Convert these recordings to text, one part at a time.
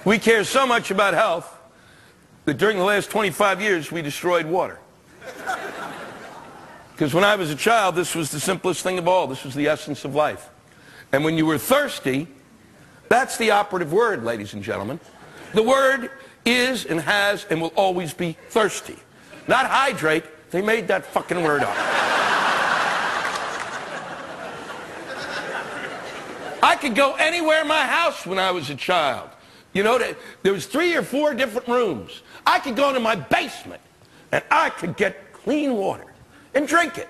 We care so much about health that during the last 25 years, we destroyed water. Because when I was a child, this was the simplest thing of all. This was the essence of life. And when you were thirsty, that's the operative word, ladies and gentlemen. The word is and has and will always be thirsty. Not hydrate. They made that fucking word up. I could go anywhere in my house when I was a child. You know, there was 3 or 4 different rooms. I could go into my basement and I could get clean water and drink it.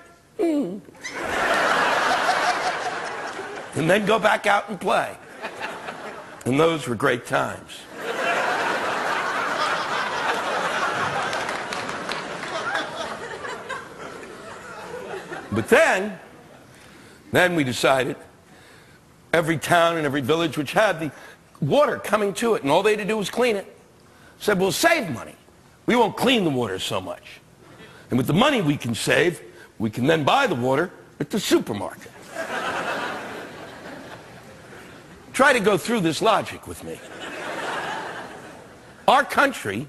And then go back out and play. And those were great times. But then we decided every town and every village which had the water coming to it, and all they had to do was clean it, said, we'll save money. We won't clean the water so much. And with the money we can save, we can then buy the water at the supermarket. Try to go through this logic with me. Our country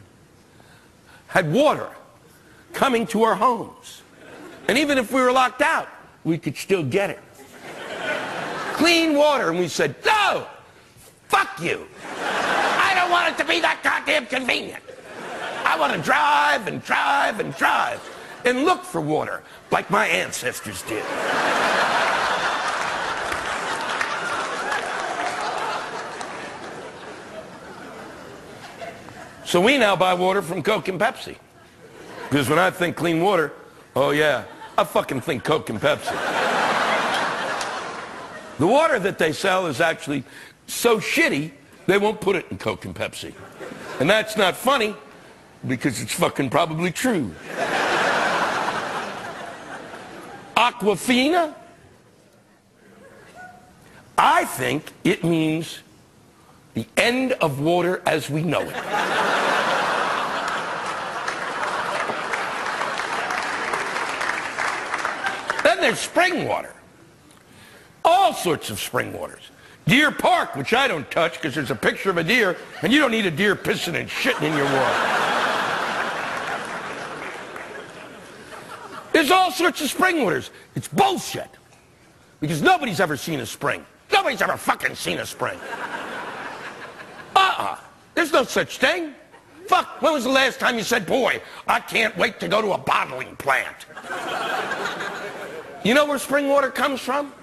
had water coming to our homes. And even if we were locked out, we could still get it. Clean water. And we said, no, fuck you. I don't want it to be that goddamn convenient. I want to drive and drive and drive and look for water like my ancestors did. So we now buy water from Coke and Pepsi. Because when I think clean water, oh yeah, I fucking think Coke and Pepsi. The water that they sell is actually so shitty, they won't put it in Coke and Pepsi. And that's not funny, because it's fucking probably true. Aquafina? I think it means the end of water as we know it. Then there's spring water. All sorts of spring waters. Deer Park, which I don't touch because there's a picture of a deer, and you don't need a deer pissing and shitting in your water. There's all sorts of spring waters. It's bullshit. Because nobody's ever seen a spring. Nobody's ever fucking seen a spring. There's no such thing. Fuck, when was the last time you said, boy, I can't wait to go to a bottling plant? You know where spring water comes from?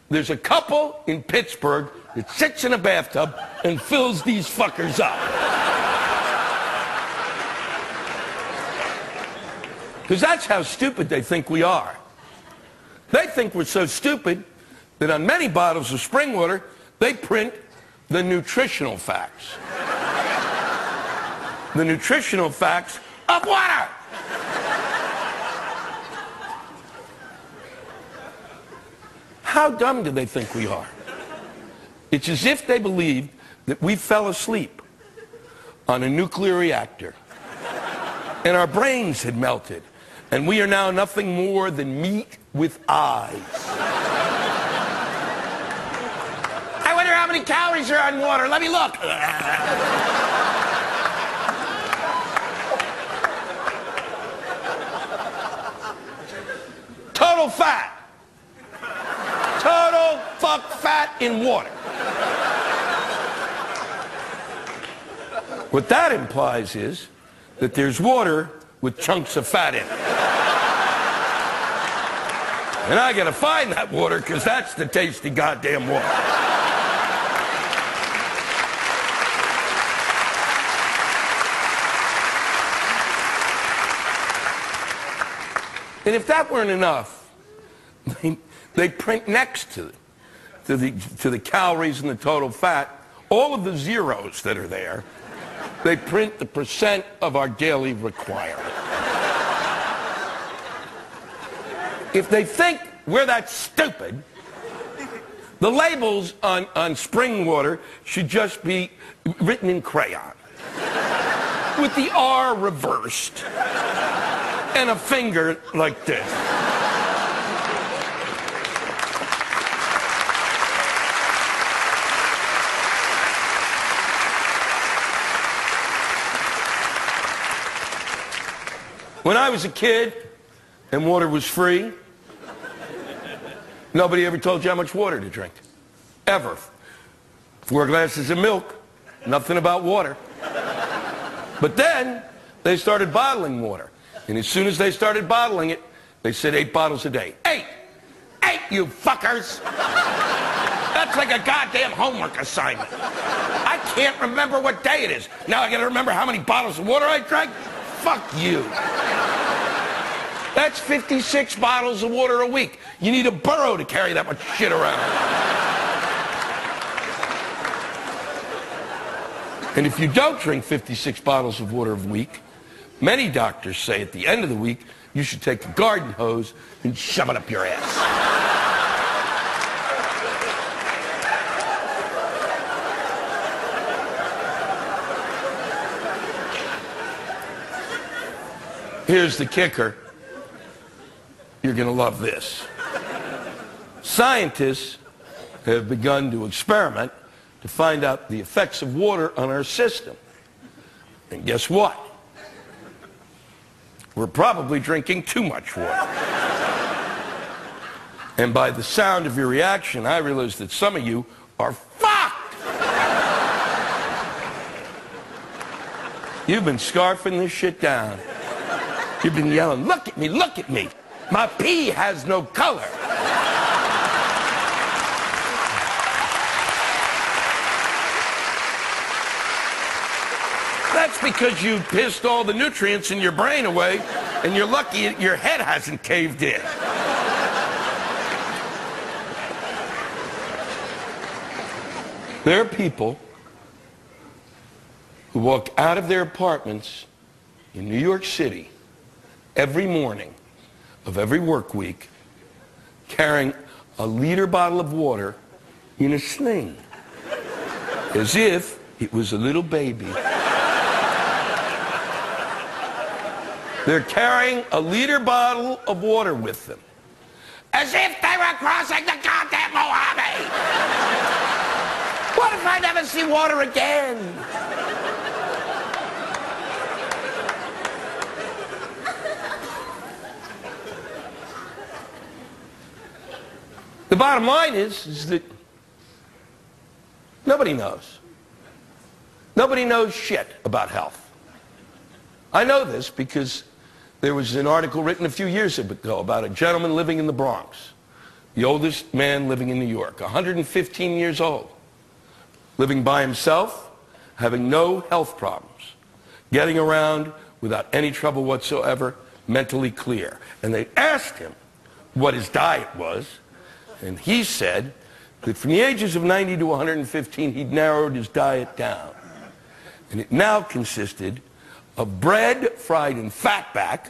There's a couple in Pittsburgh that sits in a bathtub and fills these fuckers up. Because that's how stupid they think we are. They think we're so stupid that on many bottles of spring water, they print the nutritional facts. The nutritional facts of water. How dumb do they think we are? It's as if they believed that we fell asleep on a nuclear reactor and our brains had melted and we are now nothing more than meat with eyes. I wonder how many calories are on water. Let me look. Total fat. Total fuck fat in water. What that implies is that there's water with chunks of fat in it. And I gotta find that water because that's the tasty goddamn water. And if that weren't enough, they print next to the calories and the total fat, all of the zeros that are there, they print the percent of our daily requirement. If they think we're that stupid, the labels on spring water should just be written in crayon, with the R reversed, and a finger like this. When I was a kid and water was free, nobody ever told you how much water to drink. Ever. 4 glasses of milk, nothing about water. But then they started bottling water. And as soon as they started bottling it, they said 8 bottles a day. 8! 8, you fuckers! That's like a goddamn homework assignment. I can't remember what day it is. Now I gotta remember how many bottles of water I drank? Fuck you. That's 56 bottles of water a week. You need a burro to carry that much shit around. And if you don't drink 56 bottles of water a week, many doctors say at the end of the week, you should take a garden hose and shove it up your ass. Here's the kicker. You're going to love this. Scientists have begun to experiment to find out the effects of water on our system. And guess what? We're probably drinking too much water. And by the sound of your reaction, I realize that some of you are fucked. You've been scarfing this shit down. You've been yelling, look at me, look at me. My pee has no color. That's because you pissed all the nutrients in your brain away, and you're lucky your head hasn't caved in. There are people who walk out of their apartments in New York City every morning of every work week carrying a liter bottle of water in a sling, as if it was a little baby. They're carrying a liter bottle of water with them, as if they were crossing the goddamn Mojave. What if I never see water again? The bottom line is that nobody knows. Nobody knows shit about health. I know this because there was an article written a few years ago about a gentleman living in the Bronx, the oldest man living in New York, 115 years old, living by himself, having no health problems, getting around without any trouble whatsoever, mentally clear. And they asked him what his diet was, and he said that from the ages of 90 to 115, he'd narrowed his diet down. And it now consisted of bread fried in fatback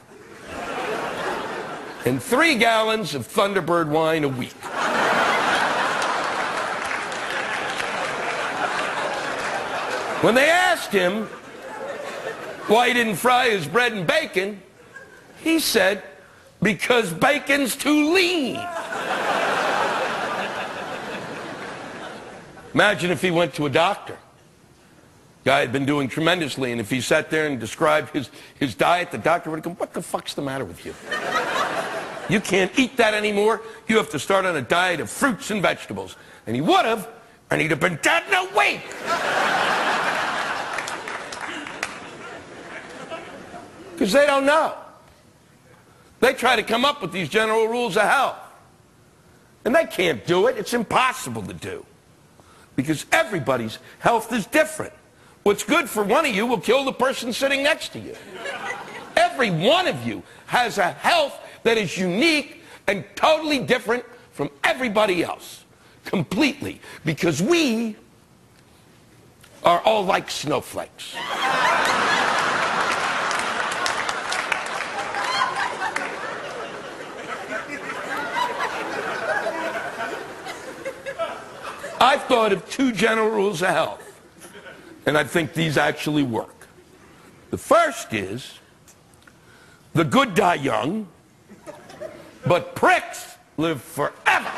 and 3 gallons of Thunderbird wine a week. When they asked him why he didn't fry his bread and bacon, he said, because bacon's too lean. Imagine if he went to a doctor. Guy had been doing tremendously, and if he sat there and described his diet, the doctor would have gone, what the fuck's the matter with you? You can't eat that anymore. You have to start on a diet of fruits and vegetables. And he would have, and he'd have been dead in a week. Because they don't know. They try to come up with these general rules of health. And they can't do it. It's impossible to do. Because everybody's health is different. What's good for one of you will kill the person sitting next to you. Every one of you has a health that is unique and totally different from everybody else. Completely. Because we are all like snowflakes. I've thought of 2 general rules of health, and I think these actually work. The first is, the good die young, but pricks live forever.